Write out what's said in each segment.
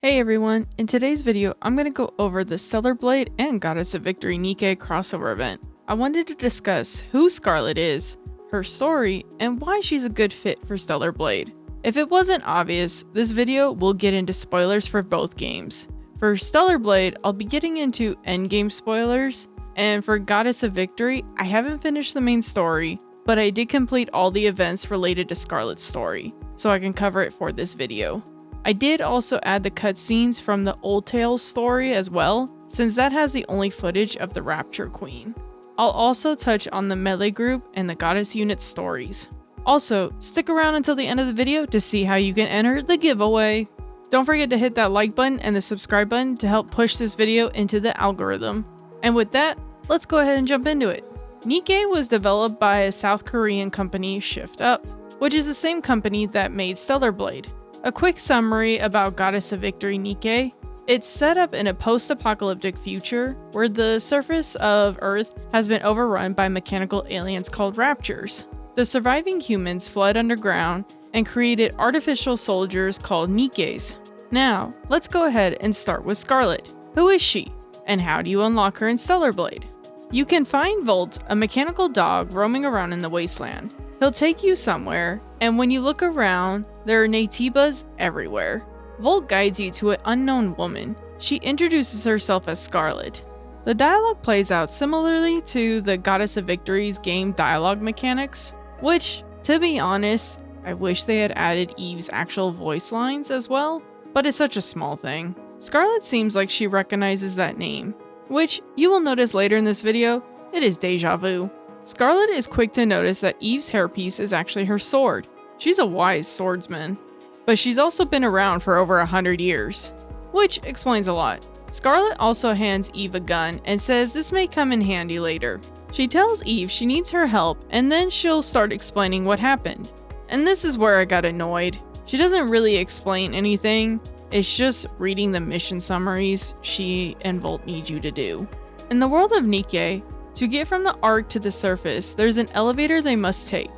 Hey everyone, in today's video I'm going to go over the Stellar Blade and Goddess of Victory Nikke Crossover Event. I wanted to discuss who Scarlet is, her story, and why she's a good fit for Stellar Blade. If it wasn't obvious, this video will get into spoilers for both games. For Stellar Blade, I'll be getting into endgame spoilers, and for Goddess of Victory, I haven't finished the main story, but I did complete all the events related to Scarlet's story, so I can cover it for this video. I did also add the cutscenes from the Old Tales story as well, since that has the only footage of the Rapture Queen. I'll also touch on the Melee group and the Goddess unit stories. Also, stick around until the end of the video to see how you can enter the giveaway. Don't forget to hit that like button and the subscribe button to help push this video into the algorithm. And with that, let's go ahead and jump into it. Nikke was developed by a South Korean company, Shift Up, which is the same company that made Stellar Blade. A quick summary about Goddess of Victory Nikke. It's set up in a post-apocalyptic future where the surface of Earth has been overrun by mechanical aliens called Raptures. The surviving humans fled underground and created artificial soldiers called Nikkes. Now, let's go ahead and start with Scarlet. Who is she, and how do you unlock her in Stellar Blade? You can find Volt, a mechanical dog roaming around in the wasteland. He'll take you somewhere, and when you look around, there are Naytibas everywhere. Volt guides you to an unknown woman. She introduces herself as Scarlet. The dialogue plays out similarly to the Goddess of Victory's game dialogue mechanics, which, to be honest, I wish they had added Eve's actual voice lines as well, but it's such a small thing. Scarlet seems like she recognizes that name, which you will notice later in this video, it is deja vu. Scarlet is quick to notice that Eve's hairpiece is actually her sword. She's a wise swordsman, but she's also been around for over 100 years, which explains a lot. Scarlet also hands Eve a gun and says this may come in handy later. She tells Eve she needs her help and then she'll start explaining what happened. And this is where I got annoyed. She doesn't really explain anything, it's just reading the mission summaries she and Volt need you to do. In the world of Nikke, to get from the Ark to the surface, there's an elevator they must take.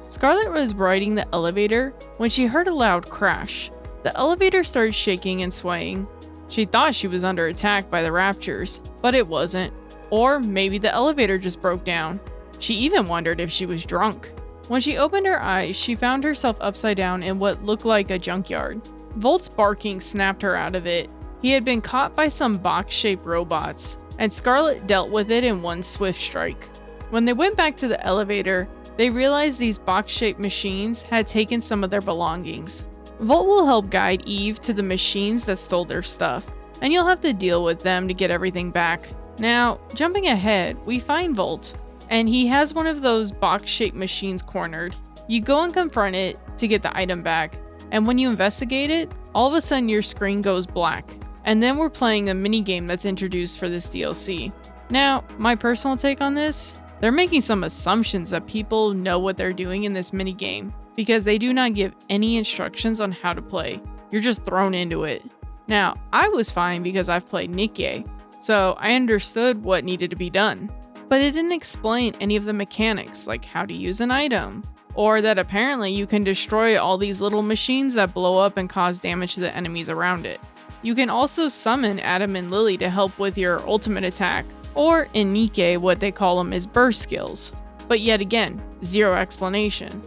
Scarlet was riding the elevator when she heard a loud crash. The elevator started shaking and swaying. She thought she was under attack by the Raptures, but it wasn't. Or maybe the elevator just broke down. She even wondered if she was drunk. When she opened her eyes, she found herself upside down in what looked like a junkyard. Volt's barking snapped her out of it. He had been caught by some box-shaped robots, and Scarlet dealt with it in one swift strike. When they went back to the elevator, they realized these box-shaped machines had taken some of their belongings. Volt will help guide Eve to the machines that stole their stuff, and you'll have to deal with them to get everything back. Now, jumping ahead, we find Volt, and he has one of those box-shaped machines cornered. You go and confront it to get the item back, and when you investigate it, all of a sudden your screen goes black. And then we're playing a minigame that's introduced for this DLC. Now, my personal take on this, they're making some assumptions that people know what they're doing in this minigame, because they do not give any instructions on how to play. You're just thrown into it. Now, I was fine because I've played Nikke, so I understood what needed to be done. But it didn't explain any of the mechanics, like how to use an item, or that apparently you can destroy all these little machines that blow up and cause damage to the enemies around it. You can also summon Adam and Lily to help with your ultimate attack, or in Nikke what they call them is burst skills. But yet again, zero explanation.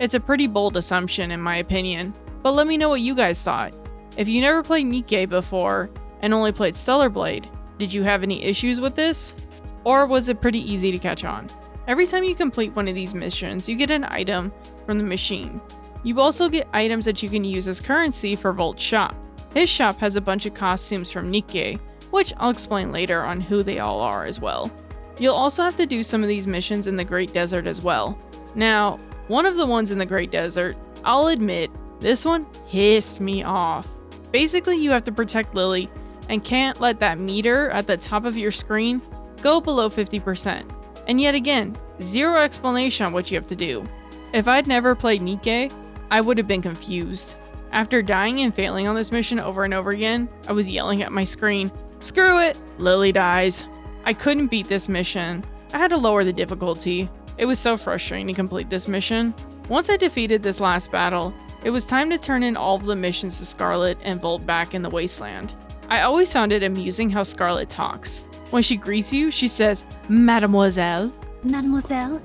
It's a pretty bold assumption in my opinion, but let me know what you guys thought. If you never played Nikke before and only played Stellar Blade, did you have any issues with this? Or was it pretty easy to catch on? Every time you complete one of these missions, you get an item from the machine. You also get items that you can use as currency for Volt's shop. His shop has a bunch of costumes from Nikke, which I'll explain later on who they all are as well. You'll also have to do some of these missions in the Great Desert as well. Now, one of the ones in the Great Desert, I'll admit, this one pissed me off. Basically, you have to protect Lily and can't let that meter at the top of your screen go below 50%. And yet again, zero explanation on what you have to do. If I'd never played Nikke, I would have been confused. After dying and failing on this mission over and over again, I was yelling at my screen, "Screw it! Lily dies." I couldn't beat this mission. I had to lower the difficulty. It was so frustrating to complete this mission. Once I defeated this last battle, It was time to turn in all of the missions to Scarlet and Bolt back in the wasteland. I always found it amusing how Scarlet talks. When she greets you, she says, Mademoiselle. Mademoiselle,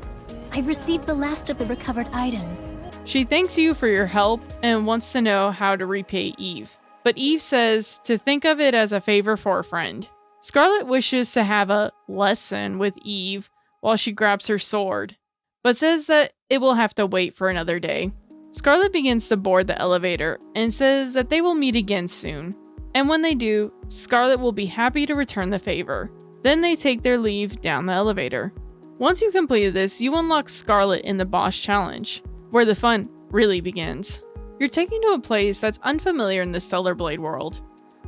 I've received the last of the recovered items. She thanks you for your help and wants to know how to repay Eve. But Eve says to think of it as a favor for a friend. Scarlet wishes to have a lesson with Eve while she grabs her sword, but says that it will have to wait for another day. Scarlet begins to board the elevator and says that they will meet again soon. And when they do, Scarlet will be happy to return the favor. Then they take their leave down the elevator. Once you complete this, you unlock Scarlet in the boss challenge, where the fun really begins. You're taken to a place that's unfamiliar in the Stellar Blade world.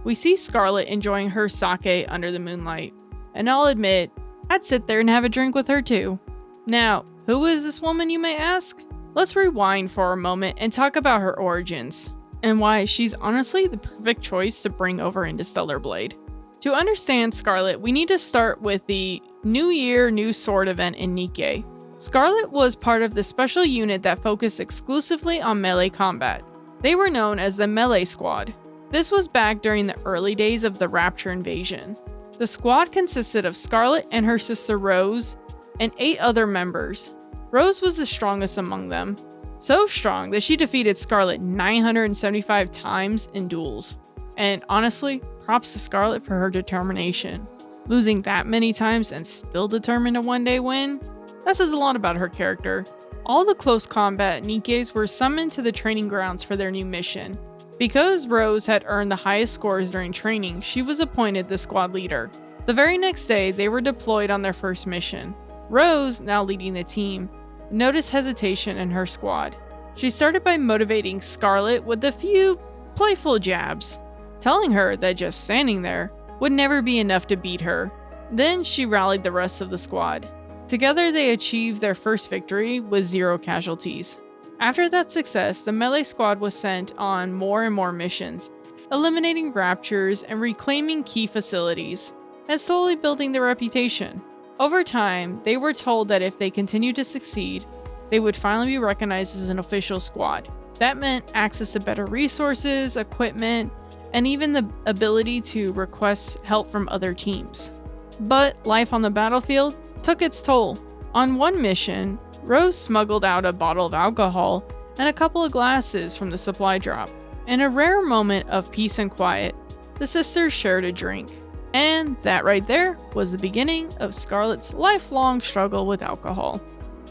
We see Scarlet enjoying her sake under the moonlight, and I'll admit, I'd sit there and have a drink with her too. Now, who is this woman, you may ask? Let's rewind for a moment and talk about her origins, and why she's honestly the perfect choice to bring over into Stellar Blade. To understand Scarlet, we need to start with the New Year, New Sword event in Nikke. Scarlet was part of the special unit that focused exclusively on melee combat. They were known as the Melee Squad. This was back during the early days of the Rapture invasion. The squad consisted of Scarlet and her sister Rose, and 8 other members. Rose was the strongest among them, so strong that she defeated Scarlet 975 times in duels. And honestly, props to Scarlet for her determination. Losing that many times and still determined to one day win? That says a lot about her character. All the close combat Nikkes were summoned to the training grounds for their new mission. Because Rose had earned the highest scores during training, she was appointed the squad leader. The very next day, they were deployed on their first mission. Rose, now leading the team, noticed hesitation in her squad. She started by motivating Scarlet with a few playful jabs, telling her that just standing there would never be enough to beat her. Then she rallied the rest of the squad. Together they achieved their first victory with 0 casualties. After that success, the melee squad was sent on more and more missions, eliminating raptures and reclaiming key facilities, and slowly building their reputation. Over time, they were told that if they continued to succeed, they would finally be recognized as an official squad. That meant access to better resources, equipment, and even the ability to request help from other teams. But life on the battlefield took its toll. On one mission, Rose smuggled out a bottle of alcohol and a couple of glasses from the supply drop. In a rare moment of peace and quiet, the sisters shared a drink. And that right there was the beginning of Scarlet's lifelong struggle with alcohol.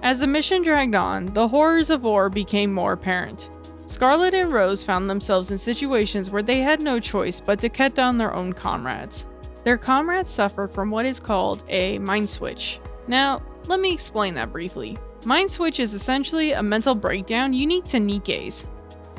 As the mission dragged on, the horrors of war became more apparent. Scarlet and Rose found themselves in situations where they had no choice but to cut down their own comrades. Their comrades suffered from what is called a mind switch. Now, let me explain that briefly. Mind switch is essentially a mental breakdown unique to Nikkes.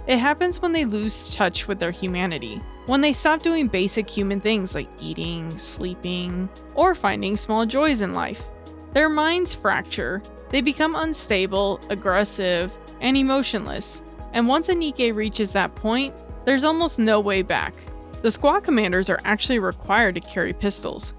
It happens when they lose touch with their humanity, when they stop doing basic human things like eating, sleeping, or finding small joys in life. Their minds fracture, they become unstable, aggressive, and emotionless. And once a Nikke reaches that point, there's almost no way back. The squad commanders are actually required to carry pistols,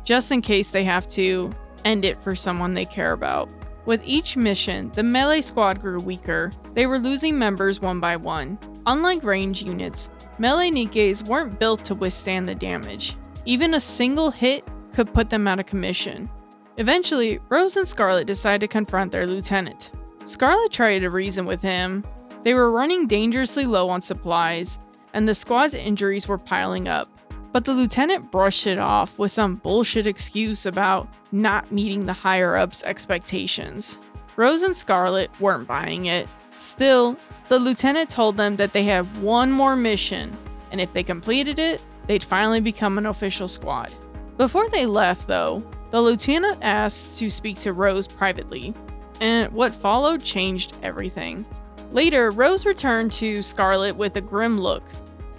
just in case they have to end it for someone they care about. With each mission, the melee squad grew weaker. They were losing members one by one. Unlike range units, melee Nikkes weren't built to withstand the damage. Even a single hit could put them out of commission. Eventually, Rose and Scarlet decide to confront their lieutenant. Scarlet tried to reason with him. They were running dangerously low on supplies, and the squad's injuries were piling up. But the lieutenant brushed it off with some bullshit excuse about not meeting the higher-ups' expectations. Rose and Scarlet weren't buying it. Still, the lieutenant told them that they had one more mission, and if they completed it, they'd finally become an official squad. Before they left, though, the lieutenant asked to speak to Rose privately, and what followed changed everything. Later, Rose returned to Scarlet with a grim look.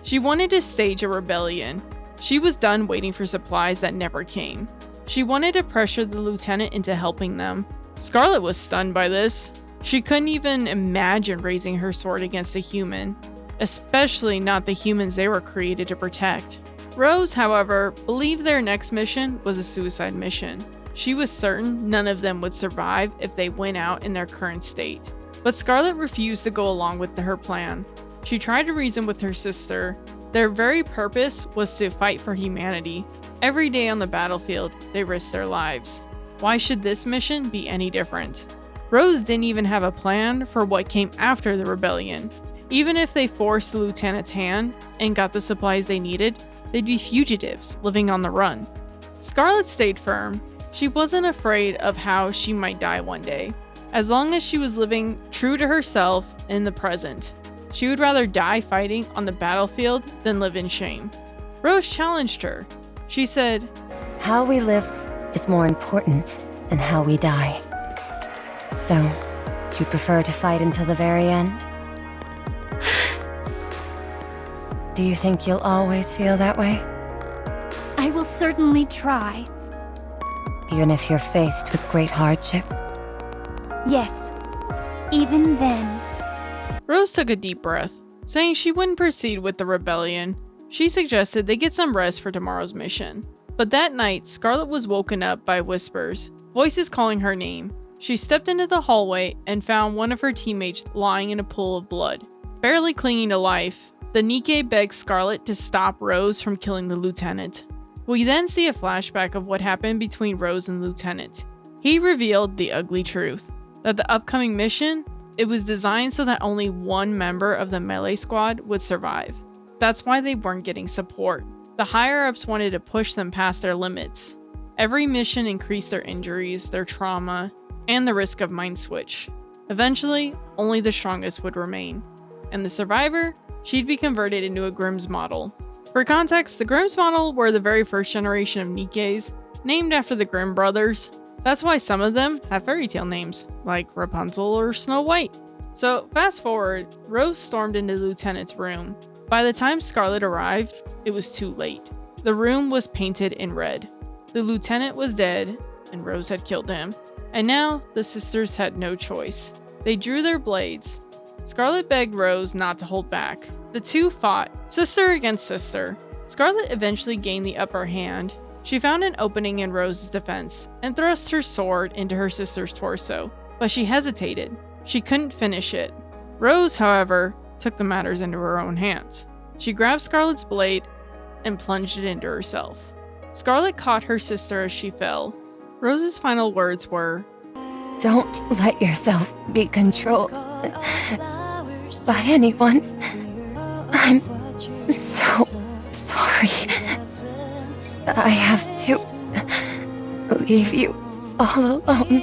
She wanted to stage a rebellion. She was done waiting for supplies that never came. She wanted to pressure the lieutenant into helping them. Scarlet was stunned by this. She couldn't even imagine raising her sword against a human, especially not the humans they were created to protect. Rose, however, believed their next mission was a suicide mission. She was certain none of them would survive if they went out in their current state. But Scarlet refused to go along with her plan. She tried to reason with her sister. Their very purpose was to fight for humanity. Every day on the battlefield, they risked their lives. Why should this mission be any different? Rose didn't even have a plan for what came after the rebellion. Even if they forced the lieutenant's hand and got the supplies they needed, they'd be fugitives living on the run. Scarlet stayed firm. She wasn't afraid of how she might die one day, as long as she was living true to herself in the present. She would rather die fighting on the battlefield than live in shame. Rose challenged her. She said, "How we live is more important than how we die. So, do you prefer to fight until the very end? Do you think you'll always feel that way? I will certainly try. Even if you're faced with great hardship?" Yes. Even then. Rose took a deep breath, saying she wouldn't proceed with the rebellion. She suggested they get some rest for tomorrow's mission. But that night, Scarlet was woken up by whispers, voices calling her name. She stepped into the hallway and found one of her teammates lying in a pool of blood. Barely clinging to life, the Nikke begged Scarlet to stop Rose from killing the lieutenant. We then see a flashback of what happened between Rose and the lieutenant. He revealed the ugly truth, that the upcoming mission, it was designed so that only one member of the melee squad would survive. That's why they weren't getting support. The higher-ups wanted to push them past their limits. Every mission increased their injuries, their trauma, and the risk of mind switch. Eventually, only the strongest would remain. And the survivor? She'd be converted into a Grimm's model. For context, the Grimm's model were the very first generation of Nikkes, named after the Grimm brothers. That's why some of them have fairy tale names, like Rapunzel or Snow White. So, fast forward, Rose stormed into the lieutenant's room. By the time Scarlet arrived, it was too late. The room was painted in red. The lieutenant was dead, and Rose had killed him. And now, the sisters had no choice. They drew their blades. Scarlet begged Rose not to hold back. The two fought, sister against sister. Scarlet eventually gained the upper hand. She found an opening in Rose's defense and thrust her sword into her sister's torso, but she hesitated. She couldn't finish it. Rose, however, took the matters into her own hands. She grabbed Scarlet's blade and plunged it into herself. Scarlet caught her sister as she fell. Rose's final words were, "Don't let yourself be controlled by anyone. I'm so sorry. I have to leave you all alone."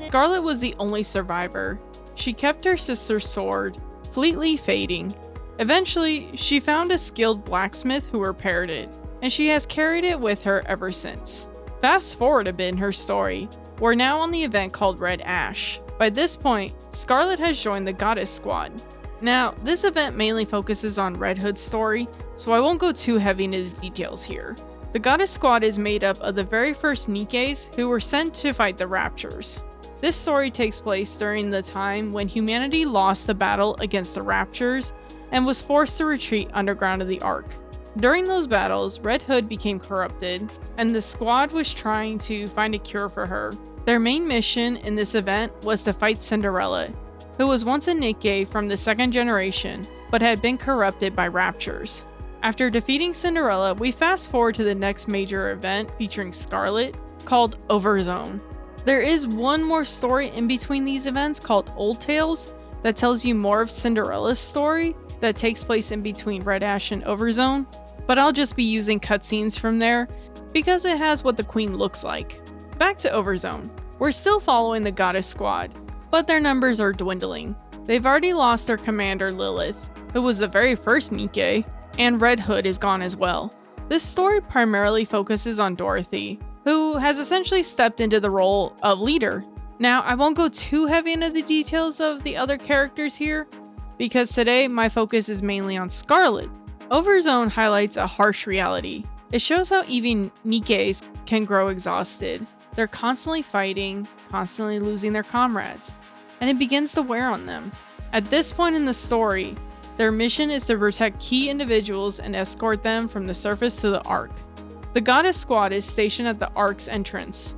Scarlet was the only survivor. She kept her sister's sword, fleetly fading. Eventually, she found a skilled blacksmith who repaired it, and she has carried it with her ever since. Fast forward a bit in her story. We're now on the event called Red Ash. By this point, Scarlet has joined the Goddess Squad. Now, this event mainly focuses on Red Hood's story, so I won't go too heavy into the details here. The Goddess Squad is made up of the very first Nikkes who were sent to fight the Raptures. This story takes place during the time when humanity lost the battle against the Raptures and was forced to retreat underground of the Ark. During those battles, Red Hood became corrupted, and the squad was trying to find a cure for her. Their main mission in this event was to fight Cinderella, who was once a Nikke from the second generation, but had been corrupted by Raptures. After defeating Cinderella, we fast forward to the next major event featuring Scarlet, called OverZone. There is one more story in between these events called Old Tales that tells you more of Cinderella's story that takes place in between Red Ash and OverZone, but I'll just be using cutscenes from there because it has what the queen looks like. Back to OverZone. We're still following the Goddess Squad, but their numbers are dwindling. They've already lost their commander Lilith, who was the very first Nikke, and Red Hood is gone as well. This story primarily focuses on Dorothy, who has essentially stepped into the role of leader. Now, I won't go too heavy into the details of the other characters here, because today my focus is mainly on Scarlet. OverZone highlights a harsh reality. It shows how even Nikkes can grow exhausted. They're constantly fighting, constantly losing their comrades, and it begins to wear on them. At this point in the story, their mission is to protect key individuals and escort them from the surface to the Ark. The Goddess Squad is stationed at the Ark's entrance,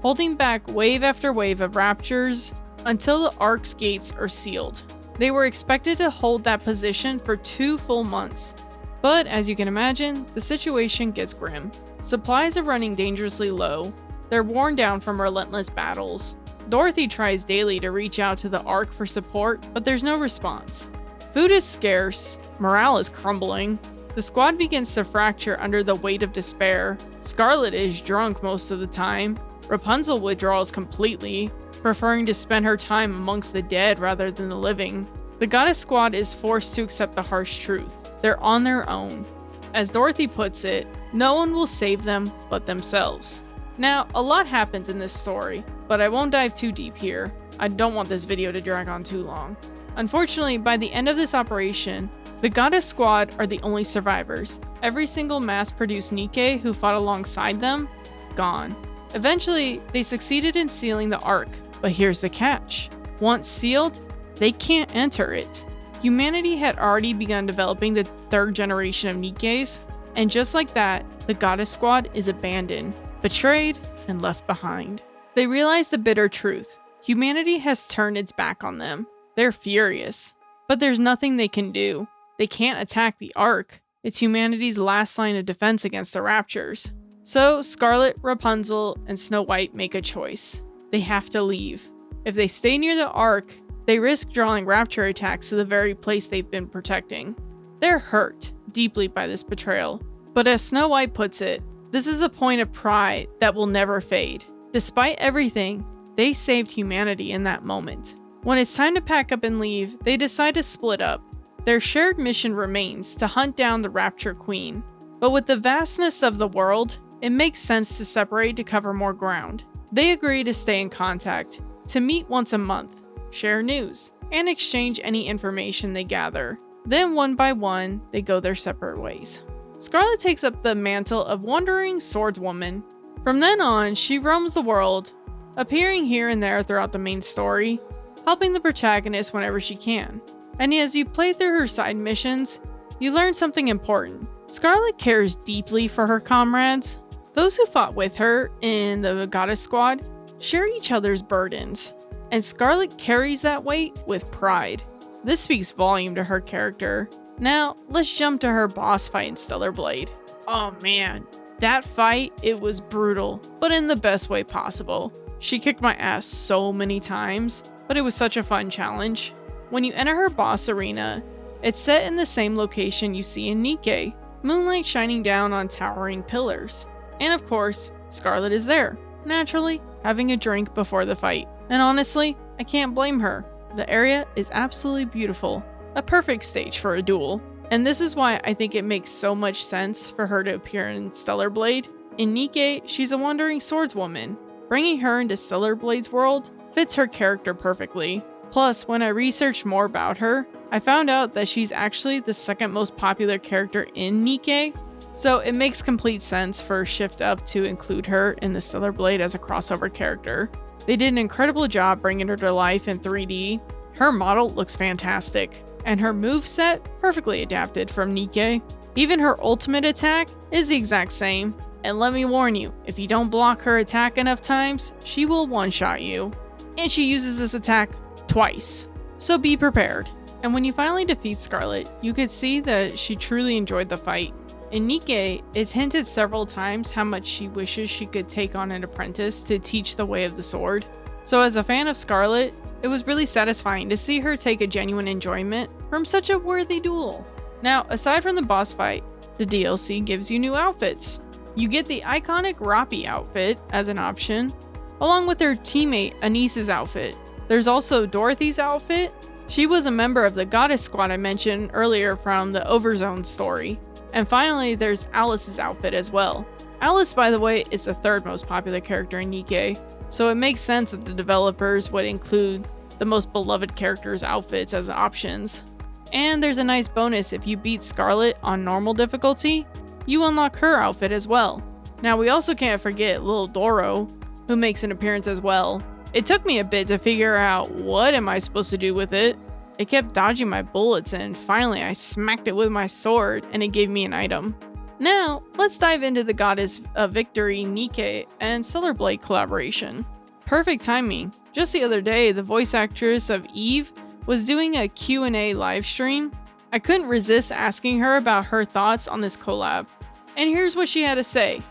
holding back wave after wave of Raptures until the Ark's gates are sealed. They were expected to hold that position for 2 full months. But as you can imagine, the situation gets grim. Supplies are running dangerously low. They're worn down from relentless battles. Dorothy tries daily to reach out to the Ark for support, but there's no response. Food is scarce, morale is crumbling. The squad begins to fracture under the weight of despair. Scarlet is drunk most of the time. Rapunzel withdraws completely, preferring to spend her time amongst the dead rather than the living. The goddess squad is forced to accept the harsh truth. They're on their own. As Dorothy puts it, no one will save them but themselves. Now, a lot happens in this story, but I won't dive too deep here. I don't want this video to drag on too long. Unfortunately, by the end of this operation, the goddess squad are the only survivors. Every single mass-produced Nikke who fought alongside them, gone. Eventually, they succeeded in sealing the Ark, but here's the catch. Once sealed, they can't enter it. Humanity had already begun developing the 3rd generation of Nikkes, and just like that, the goddess squad is abandoned, betrayed, and left behind. They realize the bitter truth. Humanity has turned its back on them. They're furious, but there's nothing they can do. They can't attack the Ark. It's humanity's last line of defense against the Raptures. So Scarlet, Rapunzel, and Snow White make a choice. They have to leave. If they stay near the Ark, they risk drawing Rapture attacks to the very place they've been protecting. They're hurt deeply by this betrayal. But as Snow White puts it, this is a point of pride that will never fade. Despite everything, they saved humanity in that moment. When it's time to pack up and leave, they decide to split up. Their shared mission remains to hunt down the Rapture Queen. But with the vastness of the world, it makes sense to separate to cover more ground. They agree to stay in contact, to meet once a month, share news, and exchange any information they gather. Then one by one, they go their separate ways. Scarlet takes up the mantle of wandering swordswoman. From then on, she roams the world, appearing here and there throughout the main story, helping the protagonist whenever she can. And as you play through her side missions, you learn something important. Scarlet cares deeply for her comrades. Those who fought with her in the Goddess Squad share each other's burdens, and Scarlet carries that weight with pride. This speaks volume to her character. Now, let's jump to her boss fight in Stellar Blade. Oh man, that fight, it was brutal, but in the best way possible. She kicked my ass so many times, but it was such a fun challenge. When you enter her boss arena, it's set in the same location you see in Nikke, moonlight shining down on towering pillars. And of course, Scarlet is there, naturally, having a drink before the fight. And honestly, I can't blame her. The area is absolutely beautiful, a perfect stage for a duel. And this is why I think it makes so much sense for her to appear in Stellar Blade. In Nikke, she's a wandering swordswoman. Bringing her into Stellar Blade's world fits her character perfectly. Plus, when I researched more about her, I found out that she's actually the 2nd most popular character in Nikke, so it makes complete sense for Shift Up to include her in the Stellar Blade as a crossover character. They did an incredible job bringing her to life in 3D. Her model looks fantastic, and her moveset perfectly adapted from Nikke. Even her ultimate attack is the exact same, and let me warn you, if you don't block her attack enough times, she will one-shot you. And she uses this attack twice, so be prepared. And when you finally defeat Scarlet, you could see that she truly enjoyed the fight. In Nikke, it's hinted several times how much she wishes she could take on an apprentice to teach the way of the sword. So as a fan of Scarlet, it was really satisfying to see her take a genuine enjoyment from such a worthy duel. Now, aside from the boss fight, the DLC gives you new outfits. You get the iconic Rappi outfit as an option, along with her teammate Anise's outfit. There's also Dorothy's outfit. She was a member of the Goddess Squad I mentioned earlier from the OverZone story. And finally, there's Alice's outfit as well. Alice, by the way, is the 3rd most popular character in Nikke, so it makes sense that the developers would include the most beloved characters' outfits as options. And there's a nice bonus: if you beat Scarlet on normal difficulty, you unlock her outfit as well. Now, we also can't forget Little Doro, who makes an appearance as well. It took me a bit to figure out what am I supposed to do with it. It kept dodging my bullets, and finally I smacked it with my sword and it gave me an item. Now, let's dive into the Goddess of Victory Nikke and Stellar Blade collaboration. perfect timing. Just the other day, the voice actress of Eve was doing a Q&A live stream. I couldn't resist asking her about her thoughts on this collab. And here's what she had to say.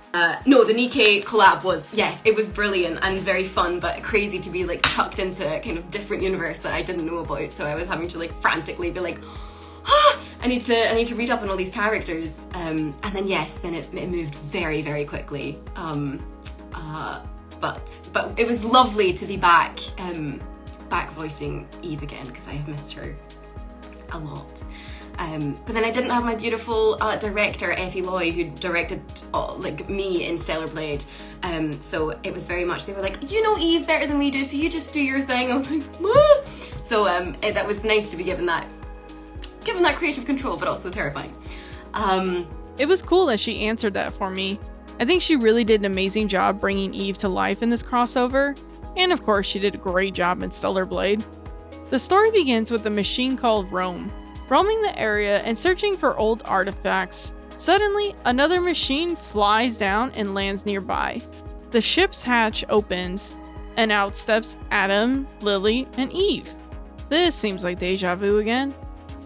No, the Nikke collab was, yes, it was brilliant and very fun, but crazy to be like chucked into a kind of different universe that I didn't know about. So I was having to like frantically be like, I need to read up on all these characters. And then yes, then it moved very, very quickly. But it was lovely to be back voicing Eve again, because I have missed her a lot. But then I didn't have my beautiful director, Effie Loy, who directed like me in Stellar Blade. So it was very much, they were like, you know Eve better than we do, so you just do your thing. I was like, what? So that was nice to be given that creative control, but also terrifying. It was cool that she answered that for me. I think she really did an amazing job bringing Eve to life in this crossover. And of course, she did a great job in Stellar Blade. The story begins with a machine called Rome, roaming the area and searching for old artifacts. Suddenly, another machine flies down and lands nearby. The ship's hatch opens, and out steps Adam, Lily, and Eve. This seems like deja vu again,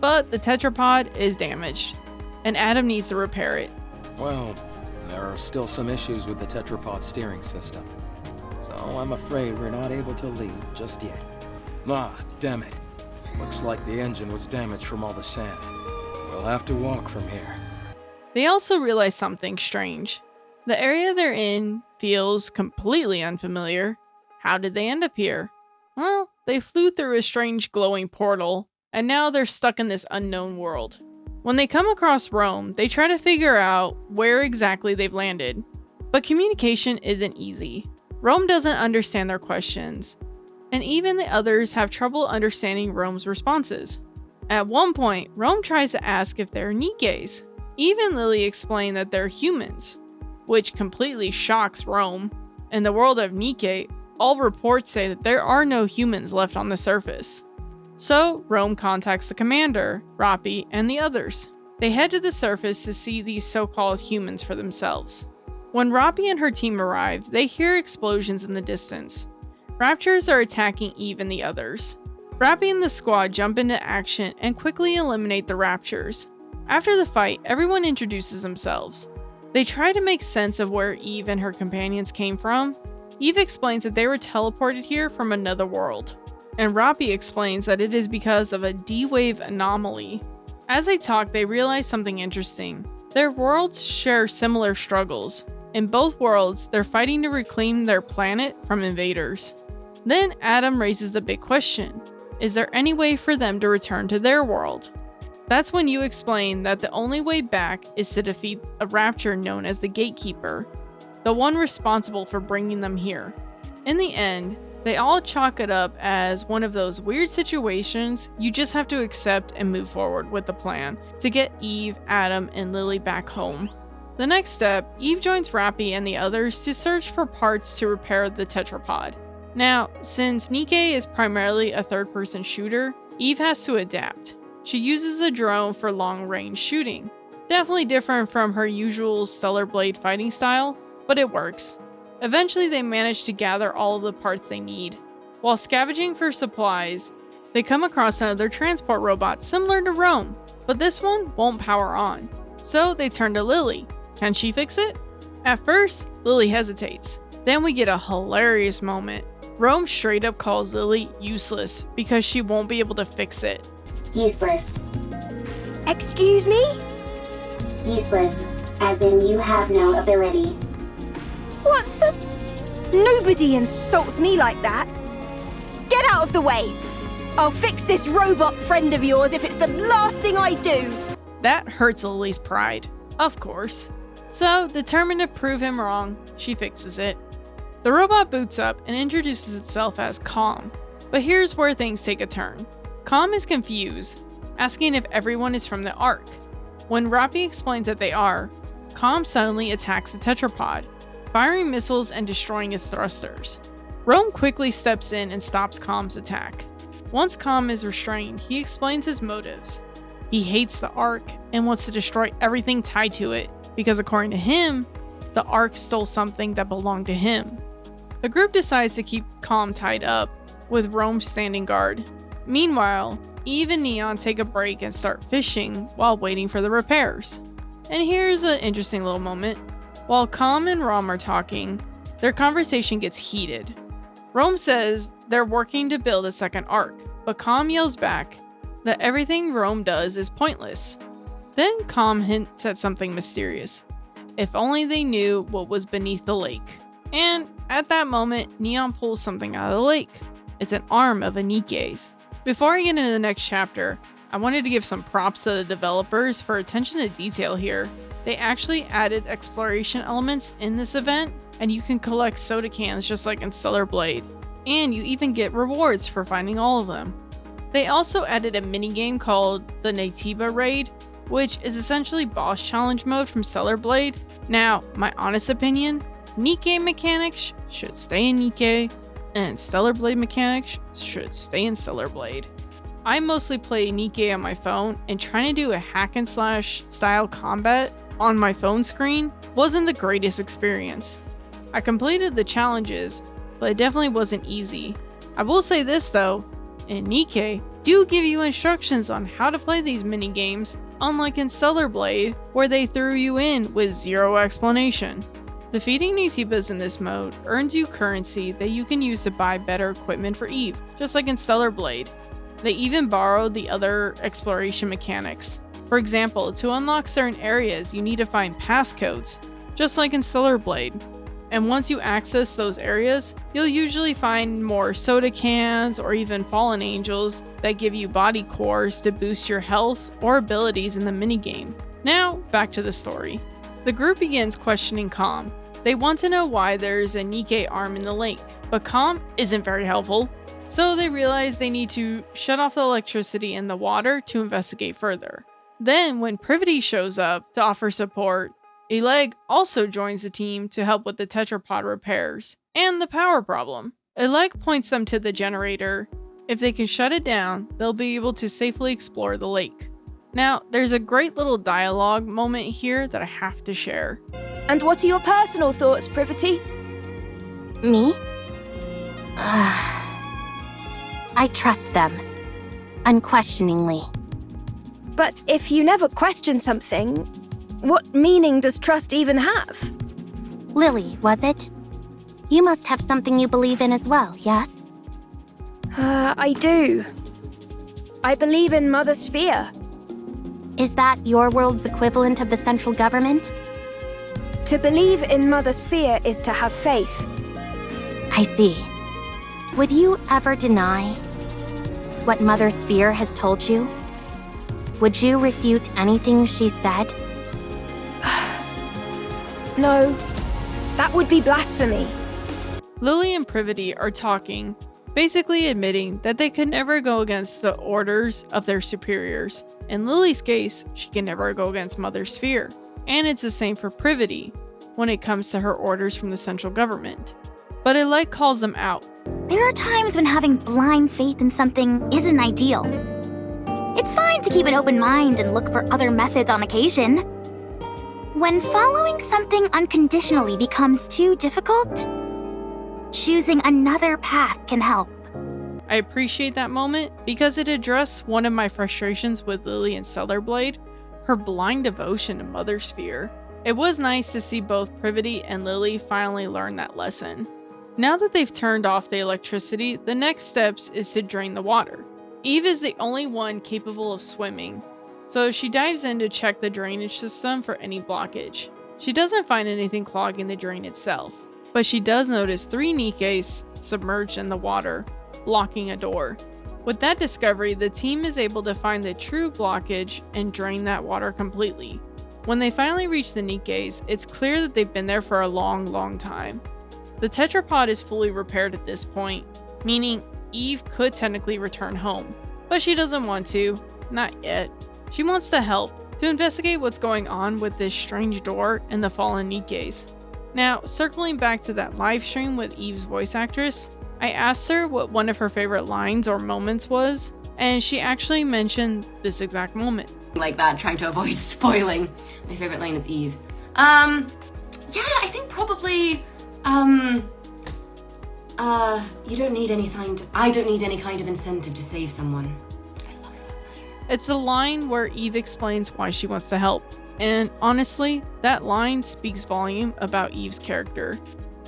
but the tetrapod is damaged, and Adam needs to repair it. Well, there are still some issues with the tetrapod steering system, so I'm afraid we're not able to leave just yet. Ah, damn it. Looks like the engine was damaged from all the sand. We'll have to walk from here. They also realize something strange. The area they're in feels completely unfamiliar. How did they end up here? Well, they flew through a strange glowing portal, and now they're stuck in this unknown world. When they come across Rome, they try to figure out where exactly they've landed. But communication isn't easy. Rome doesn't understand their questions, and even the others have trouble understanding Rome's responses. At one point, Rome tries to ask if they're Nikkes. Eve and Lily explain that they're humans, which completely shocks Rome. In the world of Nikke, all reports say that there are no humans left on the surface. So, Rome contacts the commander, Rappi, and the others. They head to the surface to see these so-called humans for themselves. When Rappi and her team arrive, they hear explosions in the distance. Raptors are attacking Eve and the others. Rappi and the squad jump into action and quickly eliminate the Raptors. After the fight, everyone introduces themselves. They try to make sense of where Eve and her companions came from. Eve explains that they were teleported here from another world, and Rappi explains that it is because of a D-wave anomaly. As they talk, they realize something interesting. Their worlds share similar struggles. In both worlds, they're fighting to reclaim their planet from invaders. Then Adam raises the big question. Is there any way for them to return to their world? That's when you explain that the only way back is to defeat a rapture known as the Gatekeeper, the one responsible for bringing them here. In the end, they all chalk it up as one of those weird situations you just have to accept and move forward with the plan to get Eve, Adam, and Lily back home. The next step, Eve joins Rappi and the others to search for parts to repair the tetrapod. Now, since Nikke is primarily a third-person shooter, Eve has to adapt. She uses a drone for long-range shooting. Definitely different from her usual Stellar Blade fighting style, but it works. Eventually, they manage to gather all of the parts they need. While scavenging for supplies, they come across another transport robot similar to Rome, but this one won't power on. So they turn to Lily. Can she fix it? At first, Lily hesitates. Then we get a hilarious moment. Rome straight up calls Lily useless because she won't be able to fix it. Useless. Excuse me? Useless, as in you have no ability. What the? Nobody insults me like that. Get out of the way. I'll fix this robot friend of yours if it's the last thing I do. That hurts Lily's pride, of course. So, determined to prove him wrong, she fixes it. The robot boots up and introduces itself as Calm. But here's where things take a turn. Calm is confused, asking if everyone is from the Ark. When Rappi explains that they are, Calm suddenly attacks the tetrapod, firing missiles and destroying its thrusters. Rome quickly steps in and stops Calm's attack. Once Calm is restrained, he explains his motives. He hates the Ark and wants to destroy everything tied to it, because according to him, the Ark stole something that belonged to him. The group decides to keep Calm tied up, with Rome standing guard. Meanwhile, Eve and Neon take a break and start fishing while waiting for the repairs. And here's an interesting little moment. While Calm and Rom are talking, their conversation gets heated. Rome says they're working to build a second arc, but Calm yells back that everything Rome does is pointless. Then Calm hints at something mysterious. If only they knew what was beneath the lake. And at that moment, Neon pulls something out of the lake. It's an arm of a Nikke's. Before I get into the next chapter, I wanted to give some props to the developers for attention to detail here. They actually added exploration elements in this event, and you can collect soda cans just like in Stellar Blade. And you even get rewards for finding all of them. They also added a minigame called the Natiba Raid, which is essentially boss challenge mode from Stellar Blade. Now, my honest opinion, Nikke mechanics should stay in Nikke, and Stellar Blade mechanics should stay in Stellar Blade. I mostly play Nikke on my phone, and trying to do a hack and slash style combat on my phone screen wasn't the greatest experience. I completed the challenges, but it definitely wasn't easy. I will say this though, in Nikke do give you instructions on how to play these mini games, unlike in Stellar Blade, where they threw you in with zero explanation. Defeating Natibas in this mode earns you currency that you can use to buy better equipment for Eve, just like in Stellar Blade. They even borrowed the other exploration mechanics. For example, to unlock certain areas you need to find passcodes, just like in Stellar Blade. And once you access those areas, you'll usually find more soda cans or even fallen angels that give you body cores to boost your health or abilities in the minigame. Now, back to the story. The group begins questioning Calm. They want to know why there's a Nikke arm in the lake, but Calm isn't very helpful. So they realize they need to shut off the electricity in the water to investigate further. Then, when Privity shows up to offer support, Eleg also joins the team to help with the tetrapod repairs and the power problem. Eleg points them to the generator. If they can shut it down, they'll be able to safely explore the lake. Now, there's a great little dialogue moment here that I have to share. And what are your personal thoughts, Privity? Me? I trust them. Unquestioningly. But if you never question something, what meaning does trust even have? Lily, was it? You must have something you believe in as well, yes? I do. I believe in Mother Sphere. Is that your world's equivalent of the central government? To believe in Mother Sphere is to have faith. I see. Would you ever deny what Mother Sphere has told you? Would you refute anything she said? No, that would be blasphemy. Lily and Privity are talking, basically admitting that they could never go against the orders of their superiors. In Lily's case, she can never go against Mother Sphere. And it's the same for Privity when it comes to her orders from the central government. But Eleg calls them out. There are times when having blind faith in something isn't ideal. It's fine to keep an open mind and look for other methods on occasion. When following something unconditionally becomes too difficult, choosing another path can help. I appreciate that moment because it addressed one of my frustrations with Lily and Stellar Blade, her blind devotion to Mother Sphere. It was nice to see both Privity and Lily finally learn that lesson. Now that they've turned off the electricity, the next steps is to drain the water. Eve is the only one capable of swimming, so she dives in to check the drainage system for any blockage. She doesn't find anything clogging the drain itself, but she does notice 3 Nikkes submerged in the water, blocking a door. With that discovery, the team is able to find the true blockage and drain that water completely. When they finally reach the Nikkes, it's clear that they've been there for a long time. The tetrapod is fully repaired at this point, meaning Eve could technically return home, but she doesn't want to, not yet. She wants to help, to investigate what's going on with this strange door and the fallen Nikkes. Now, circling back to that live stream with Eve's voice actress, I asked her what one of her favorite lines or moments was, and she actually mentioned this exact moment. Like that, trying to avoid spoiling. My favorite line is Eve. Yeah, I think probably, You don't need any I don't need any kind of incentive to save someone. I love that. It's the line where Eve explains why she wants to help. And honestly, that line speaks volume about Eve's character.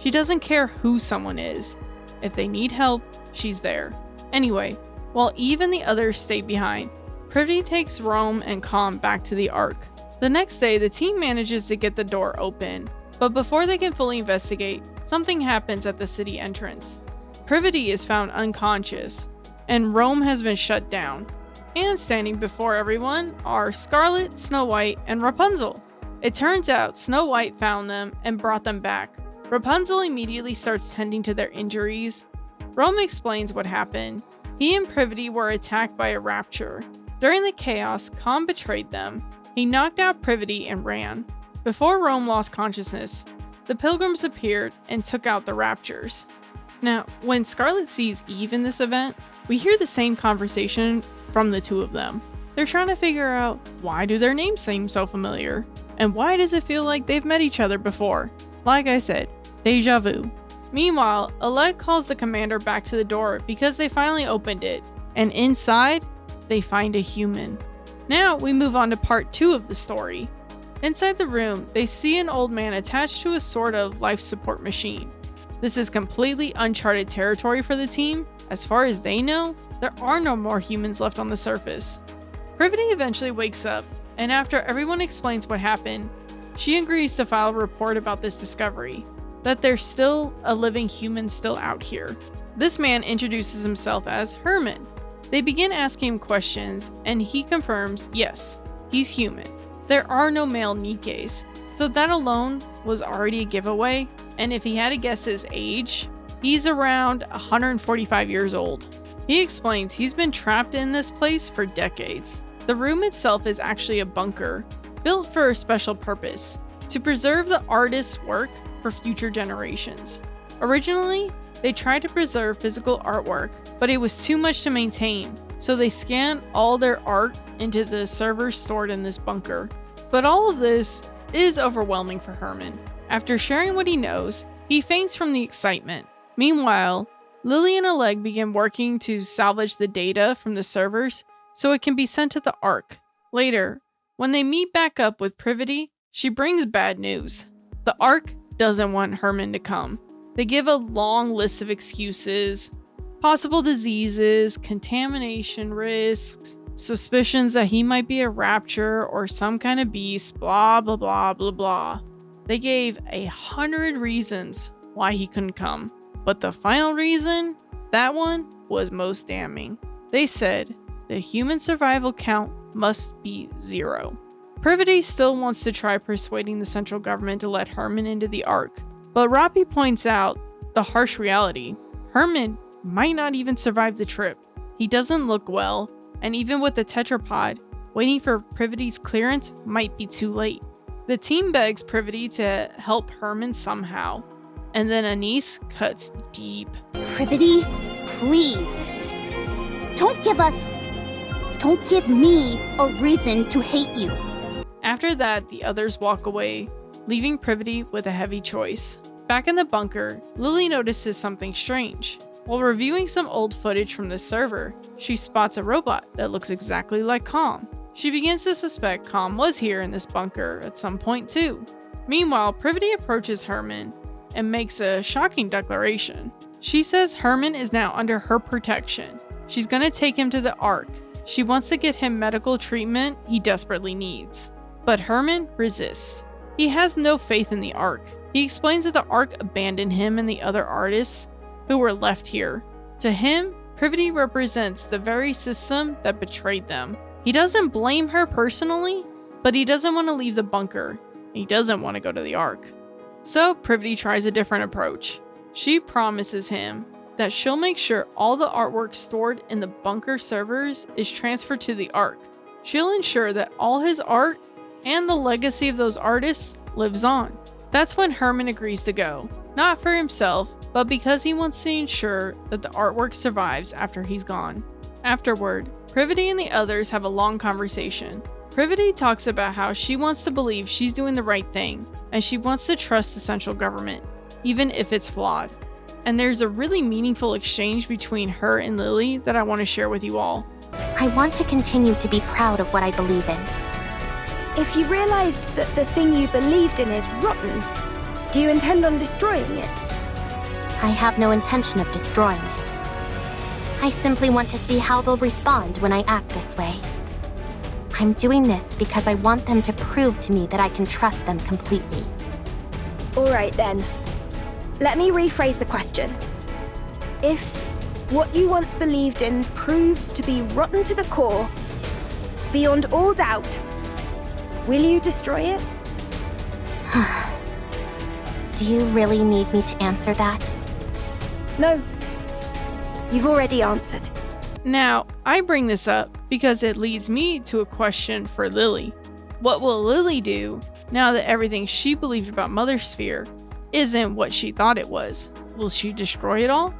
She doesn't care who someone is. If they need help, she's there. Anyway, while Eve and the others stay behind, Privity takes Rome and Calm back to the Ark. The next day, the team manages to get the door open, but before they can fully investigate, something happens at the city entrance. Privity is found unconscious, and Rome has been shut down. And standing before everyone are Scarlet, Snow White, and Rapunzel. It turns out Snow White found them and brought them back. Rapunzel immediately starts tending to their injuries. Rome explains what happened. He and Privity were attacked by a rapture. During the chaos, Calm betrayed them. He knocked out Privity and ran. Before Rome lost consciousness, the pilgrims appeared and took out the raptures. Now, when Scarlet sees Eve in this event, we hear the same conversation from the two of them. They're trying to figure out, why do their names seem so familiar? And why does it feel like they've met each other before? Like I said, deja vu. Meanwhile, Oleg calls the commander back to the door because they finally opened it, and inside, they find a human. Now we move on to part 2 of the story. Inside the room, they see an old man attached to a sort of life support machine. This is completely uncharted territory for the team. As far as they know, there are no more humans left on the surface. Privity eventually wakes up, and after everyone explains what happened, she agrees to file a report about this discovery, that there's still a living human still out here. This man introduces himself as Herman. They begin asking him questions, and he confirms, yes, he's human. There are no male Nikkes, so that alone was already a giveaway, and if he had to guess his age, he's around 145 years old. He explains he's been trapped in this place for decades. The room itself is actually a bunker, built for a special purpose, to preserve the artist's work for future generations. Originally, they tried to preserve physical artwork, but it was too much to maintain, so they scanned all their art into the servers stored in this bunker. But all of this is overwhelming for Herman. After sharing what he knows, he faints from the excitement. Meanwhile, Lily and Oleg begin working to salvage the data from the servers so it can be sent to the Ark. Later, when they meet back up with Privity, she brings bad news. The Ark doesn't want Herman to come. They give a long list of excuses, possible diseases, contamination risks, suspicions that he might be a rapture or some kind of beast, blah blah blah blah blah. They gave 100 reasons why he couldn't come. But the final reason, that one was most damning. They said the human survival count must be 0. Privity still wants to try persuading the central government to let Herman into the Ark, but Rappi points out the harsh reality. Herman might not even survive the trip. He doesn't look well, and even with the tetrapod, waiting for Privity's clearance might be too late. The team begs Privity to help Herman somehow, and then Anise cuts deep. Privity, please. Don't give me a reason to hate you. After that, the others walk away, leaving Privity with a heavy choice. Back in the bunker, Lily notices something strange. While reviewing some old footage from the server, she spots a robot that looks exactly like Calm. She begins to suspect Calm was here in this bunker at some point too. Meanwhile, Privity approaches Herman and makes a shocking declaration. She says Herman is now under her protection. She's gonna take him to the Ark. She wants to get him medical treatment he desperately needs. But Herman resists. He has no faith in the Ark. He explains that the Ark abandoned him and the other artists who were left here. To him, Privity represents the very system that betrayed them. He doesn't blame her personally, but he doesn't want to leave the bunker. He doesn't want to go to the Ark. So Privity tries a different approach. She promises him that she'll make sure all the artwork stored in the bunker servers is transferred to the Ark. She'll ensure that all his art and the legacy of those artists lives on. That's when Herman agrees to go. Not for himself, but because he wants to ensure that the artwork survives after he's gone. Afterward, Privity and the others have a long conversation. Privity talks about how she wants to believe she's doing the right thing, and she wants to trust the central government, even if it's flawed. and there's a really meaningful exchange between her and Lily that I want to share with you all. I want to continue to be proud of what I believe in. If you realized that the thing you believed in is rotten, do you intend on destroying it? I have no intention of destroying it. I simply want to see how they'll respond when I act this way. I'm doing this because I want them to prove to me that I can trust them completely. All right then. Let me rephrase the question. If what you once believed in proves to be rotten to the core, beyond all doubt, will you destroy it? Do you really need me to answer that? No. You've already answered. Now, I bring this up because it leads me to a question for Lily. What will Lily do now that everything she believed about Mother Sphere isn't what she thought it was? Will she destroy it all?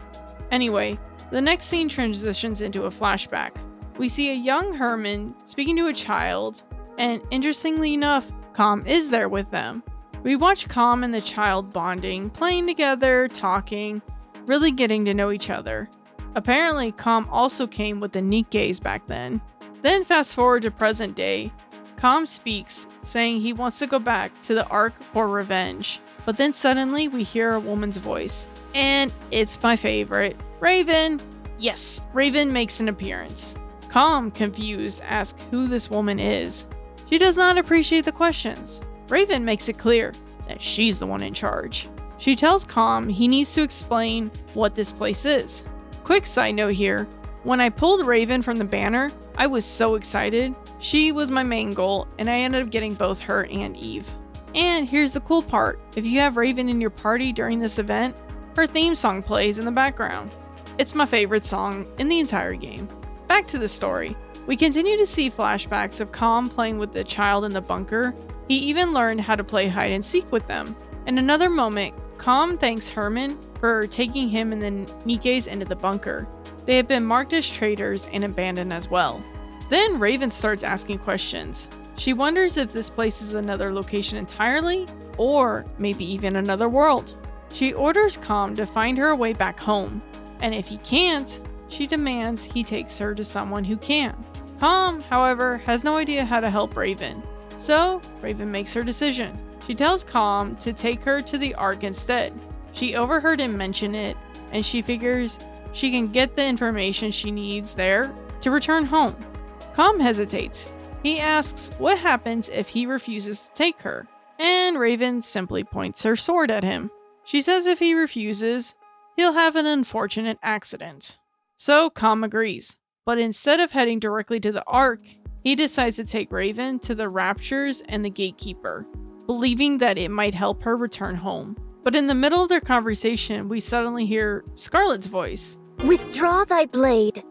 Anyway, the next scene transitions into a flashback. We see a young Herman speaking to a child, and interestingly enough, Calm is there with them. We watch Calm and the child bonding, playing together, talking, really getting to know each other. Apparently, Calm also came with the Nikkes back then. Then fast forward to present day. Calm speaks, saying he wants to go back to the Ark for revenge. But then suddenly we hear a woman's voice. And it's my favorite, Raven. Yes, Raven makes an appearance. Calm, confused, asks who this woman is. She does not appreciate the questions. Raven makes it clear that she's the one in charge. She tells Calm he needs to explain what this place is. Quick side note here, when I pulled Raven from the banner, I was so excited. She was my main goal, and I ended up getting both her and Eve. And here's the cool part, if you have Raven in your party during this event, her theme song plays in the background. It's my favorite song in the entire game. Back to the story. We continue to see flashbacks of Calm playing with the child in the bunker. He even learned how to play hide and seek with them. In another moment, Calm thanks Herman for taking him and the Nikkes into the bunker. They have been marked as traitors and abandoned as well. Then Raven starts asking questions. She wonders if this place is another location entirely, or maybe even another world. She orders Calm to find her a way back home, and if he can't, she demands he takes her to someone who can. Calm, however, has no idea how to help Raven, so Raven makes her decision. She tells Calm to take her to the Ark instead. She overheard him mention it, and she figures she can get the information she needs there to return home. Calm hesitates. He asks what happens if he refuses to take her, and Raven simply points her sword at him. She says if he refuses, he'll have an unfortunate accident. So Calm agrees, but instead of heading directly to the Ark, he decides to take Raven to the Raptures and the Gatekeeper, believing that it might help her return home. But in the middle of their conversation, we suddenly hear Scarlet's voice. Withdraw thy blade.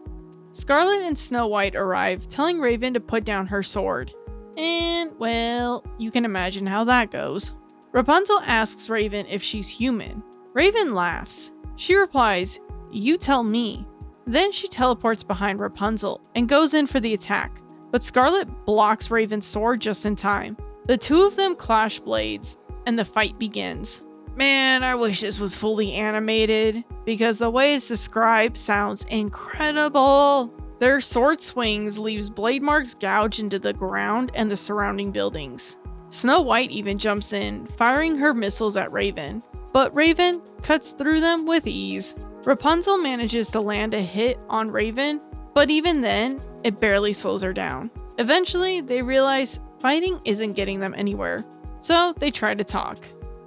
Scarlet and Snow White arrive, telling Raven to put down her sword. And, well, you can imagine how that goes. Rapunzel asks Raven if she's human. Raven laughs. She replies, "You tell me." Then she teleports behind Rapunzel and goes in for the attack, but Scarlet blocks Raven's sword just in time. The two of them clash blades, and the fight begins. Man, I wish this was fully animated, because the way it's described sounds incredible. Their sword swings leaves blade marks gouged into the ground and the surrounding buildings. Snow White even jumps in, firing her missiles at Raven, but Raven cuts through them with ease. Rapunzel manages to land a hit on Raven, but even then, it barely slows her down. Eventually, they realize fighting isn't getting them anywhere, so they try to talk.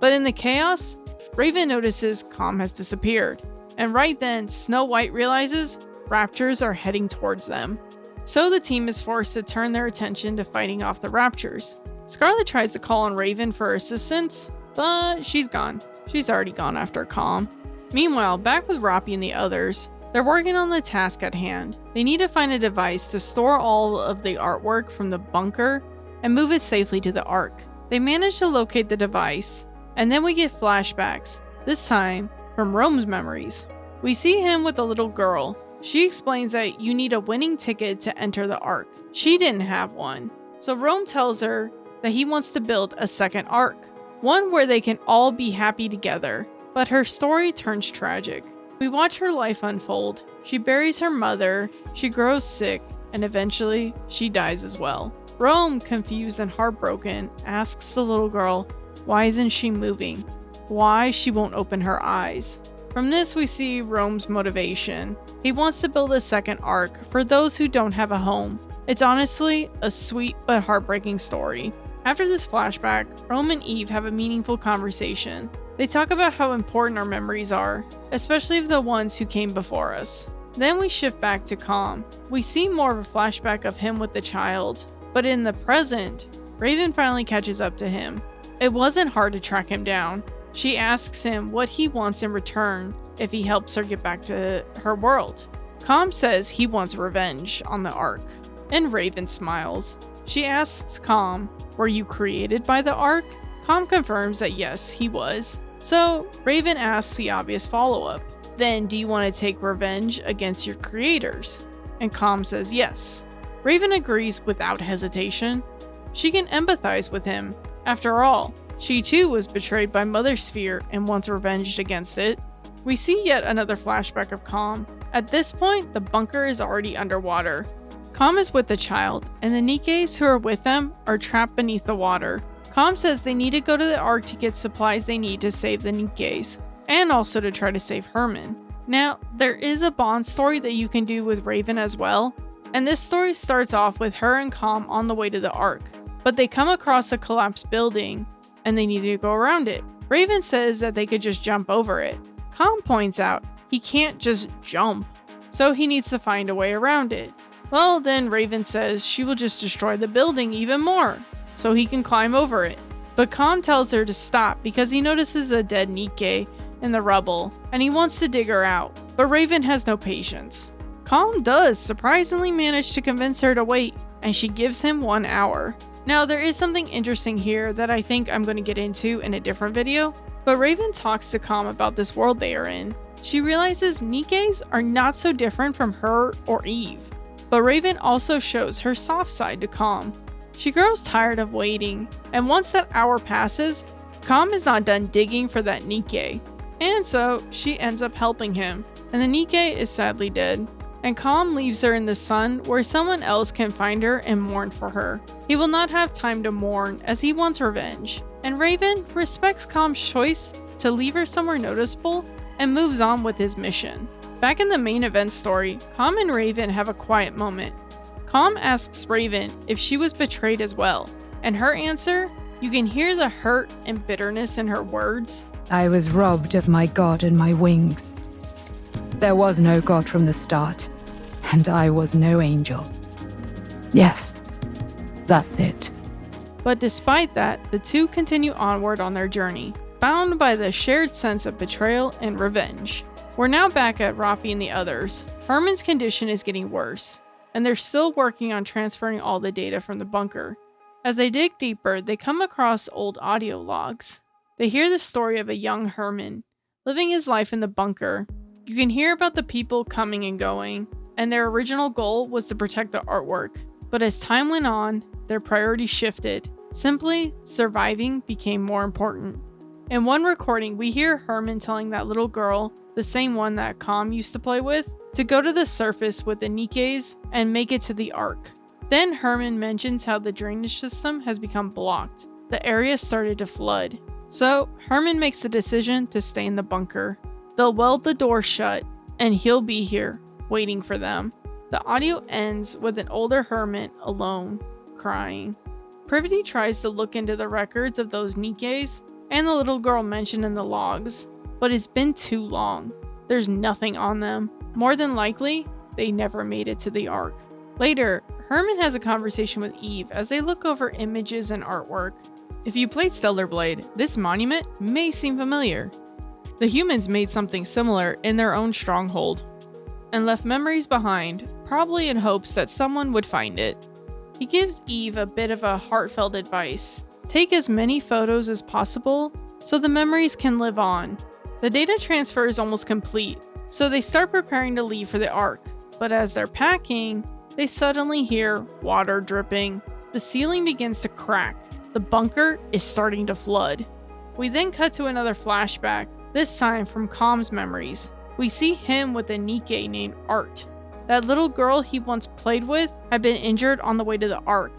But in the chaos, Raven notices Calm has disappeared, and right then, Snow White realizes Raptures are heading towards them. So the team is forced to turn their attention to fighting off the Raptures. Scarlet tries to call on Raven for assistance, but she's gone. She's already gone after Calm. Meanwhile, back with Roppy and the others, they're working on the task at hand. They need to find a device to store all of the artwork from the bunker and move it safely to the Ark. They manage to locate the device, and then we get flashbacks, this time from Rome's memories. We see him with a little girl. She explains that you need a winning ticket to enter the Ark. She didn't have one, so Rome tells her that he wants to build a second Ark, one where they can all be happy together. but her story turns tragic. We watch her life unfold. She buries her mother, she grows sick, and eventually she dies as well. Rome, confused and heartbroken, asks the little girl why isn't she moving, why she won't open her eyes. From this we see Rome's motivation. He wants to build a second ark for those who don't have a home. It's honestly a sweet but heartbreaking story. After this flashback, Rome and Eve have a meaningful conversation. They talk about how important our memories are, especially of the ones who came before us. Then we shift back to Calm. We see more of a flashback of him with the child, but in the present, Raven finally catches up to him. It wasn't hard to track him down. She asks him what he wants in return if he helps her get back to her world. Calm says he wants revenge on the Ark, and Raven smiles. She asks Calm, "Were you created by the Ark?" Calm confirms that yes, he was. So Raven asks the obvious follow-up. Then do you want to take revenge against your creators? And Calm says yes. Raven agrees without hesitation. She can empathize with him. After all, she too was betrayed by Mother Sphere and wants revenged against it. We see yet another flashback of Calm. At this point, the bunker is already underwater. Calm is with the child, and the Nikkes who are with them are trapped beneath the water. Calm says they need to go to the Ark to get supplies they need to save the Nikkes, and also to try to save Herman. Now, there is a bond story that you can do with Raven as well, and this story starts off with her and Calm on the way to the Ark, but they come across a collapsed building, and they need to go around it. Raven says that they could just jump over it. Calm points out he can't just jump, so he needs to find a way around it. Well, then Raven says she will just destroy the building even more, so he can climb over it. But Calm tells her to stop because he notices a dead Nikke in the rubble, and he wants to dig her out, but Raven has no patience. Calm does surprisingly manage to convince her to wait, and she gives him 1 hour. Now, there is something interesting here that I think I'm going to get into in a different video, but Raven talks to Calm about this world they are in. She realizes Nikkes are not so different from her or Eve, but Raven also shows her soft side to Calm. She grows tired of waiting, and once that hour passes, Calm is not done digging for that Nikke, and so she ends up helping him, and the Nikke is sadly dead. And Calm leaves her in the sun where someone else can find her and mourn for her. He will not have time to mourn as he wants revenge, and Raven respects Calm's choice to leave her somewhere noticeable and moves on with his mission. Back in the main event story, Calm and Raven have a quiet moment. Calm asks Raven if she was betrayed as well, and her answer, you can hear the hurt and bitterness in her words. I was robbed of my god and my wings. There was no god from the start, and I was no angel. Yes, that's it. But despite that, the two continue onward on their journey, bound by the shared sense of betrayal and revenge. We're now back at Rafi and the others. Herman's condition is getting worse, and they're still working on transferring all the data from the bunker. As they dig deeper, they come across old audio logs. They hear the story of a young Herman, living his life in the bunker. You can hear about the people coming and going, and their original goal was to protect the artwork. But as time went on, their priorities shifted. Simply surviving became more important. In one recording, we hear Herman telling that little girl, the same one that Calm used to play with, to go to the surface with the Nikkes and make it to the Ark. Then Herman mentions how the drainage system has become blocked. The area started to flood. So Herman makes the decision to stay in the bunker. They'll weld the door shut, and he'll be here, waiting for them. The audio ends with an older Herman alone, crying. Privity tries to look into the records of those Nikkes and the little girl mentioned in the logs, but it's been too long. There's nothing on them. More than likely, they never made it to the Ark. Later, Herman has a conversation with Eve as they look over images and artwork. If you played Stellar Blade, this monument may seem familiar. The humans made something similar in their own stronghold, and left memories behind, probably in hopes that someone would find it. He gives Eve a bit of a heartfelt advice. Take as many photos as possible so the memories can live on. The data transfer is almost complete, so they start preparing to leave for the Ark, but as they're packing, they suddenly hear water dripping. The ceiling begins to crack. The bunker is starting to flood. We then cut to another flashback this time from Calm's memories. We see him with a Nikke named Art. That little girl he once played with had been injured on the way to the Ark,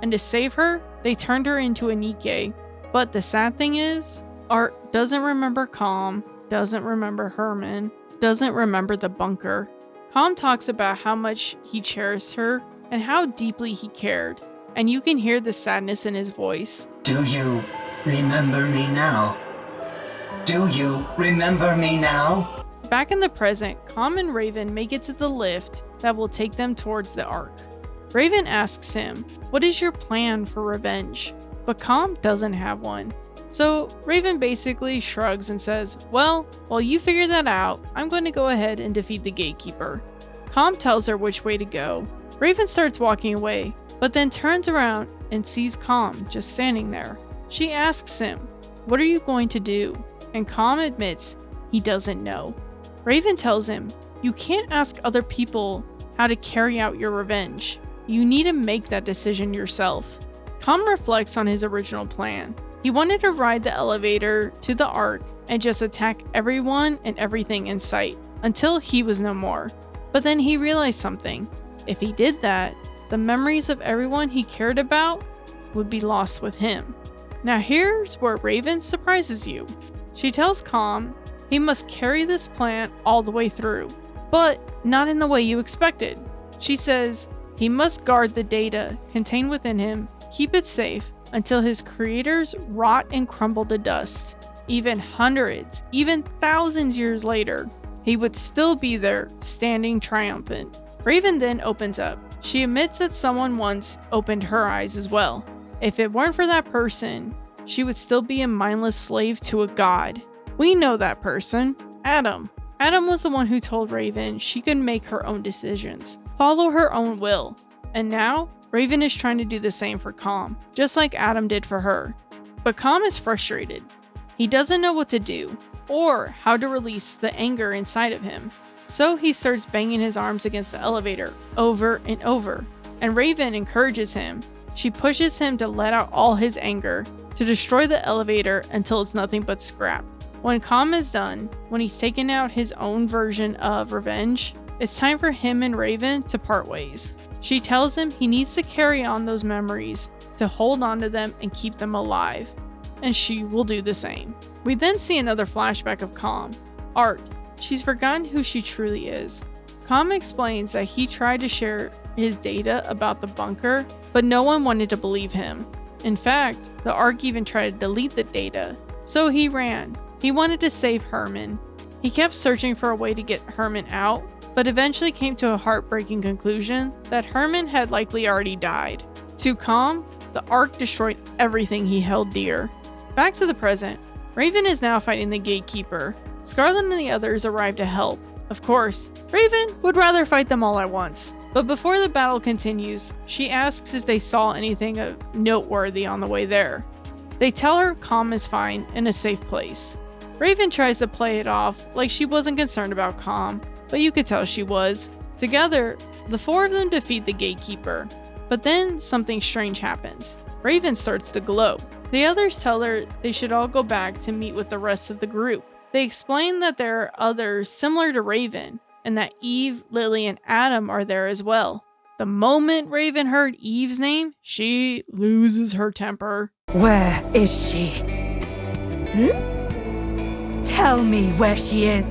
and to save her, they turned her into a Nikke. But the sad thing is, Art doesn't remember Calm, doesn't remember Herman, doesn't remember the bunker. Calm talks about how much he cherished her and how deeply he cared, and you can hear the sadness in his voice. Do you remember me now? Do you remember me now? Back in the present, Calm and Raven make it to the lift that will take them towards the Ark. Raven asks him, "What is your plan for revenge?" But Calm doesn't have one. So Raven basically shrugs and says, "Well, while you figure that out, I'm going to go ahead and defeat the gatekeeper." Calm tells her which way to go. Raven starts walking away, but then turns around and sees Calm just standing there. She asks him, "What are you going to do?" And Calm admits he doesn't know. Raven tells him, "You can't ask other people how to carry out your revenge. You need to make that decision yourself." Calm reflects on his original plan. He wanted to ride the elevator to the Ark and just attack everyone and everything in sight until he was no more. But then he realized something. If he did that, the memories of everyone he cared about would be lost with him. Now here's where Raven surprises you. She tells Calm he must carry this plan all the way through, but not in the way you expected. She says he must guard the data contained within him, keep it safe until his creators rot and crumble to dust. Even hundreds, even thousands years later, he would still be there, standing triumphant. Raven then opens up. She admits that someone once opened her eyes as well. If it weren't for that person, she would still be a mindless slave to a god. We know that person, Adam. Adam was the one who told Raven she could make her own decisions, follow her own will. And now, Raven is trying to do the same for Calm, just like Adam did for her. But Calm is frustrated. He doesn't know what to do, or how to release the anger inside of him. So he starts banging his arms against the elevator, over and over. And Raven encourages him. She pushes him to let out all his anger, to destroy the elevator until it's nothing but scrap. When Calm is done, when he's taken out his own version of revenge, it's time for him and Raven to part ways. She tells him he needs to carry on those memories, to hold on to them and keep them alive. And she will do the same. We then see another flashback of Calm. Art. She's forgotten who she truly is. Calm explains that he tried to share his data about the bunker, but no one wanted to believe him. In fact, the Ark even tried to delete the data, so he ran. He wanted to save Herman. He kept searching for a way to get Herman out, but eventually came to a heartbreaking conclusion that Herman had likely already died. To Calm, the Ark destroyed everything he held dear. Back to the present, Raven is now fighting the gatekeeper. Scarlet and the others arrive to help. Of course, Raven would rather fight them all at once. But before the battle continues, she asks if they saw anything noteworthy on the way there. They tell her Calm is fine in a safe place. Raven tries to play it off like she wasn't concerned about Calm, but you could tell she was. Together, the four of them defeat the gatekeeper. But then something strange happens. Raven starts to glow. The others tell her they should all go back to meet with the rest of the group. They explain that there are others similar to Raven, and that Eve, Lily, and Adam are there as well. The moment Raven heard Eve's name, she loses her temper. Where is she? Tell me where she is.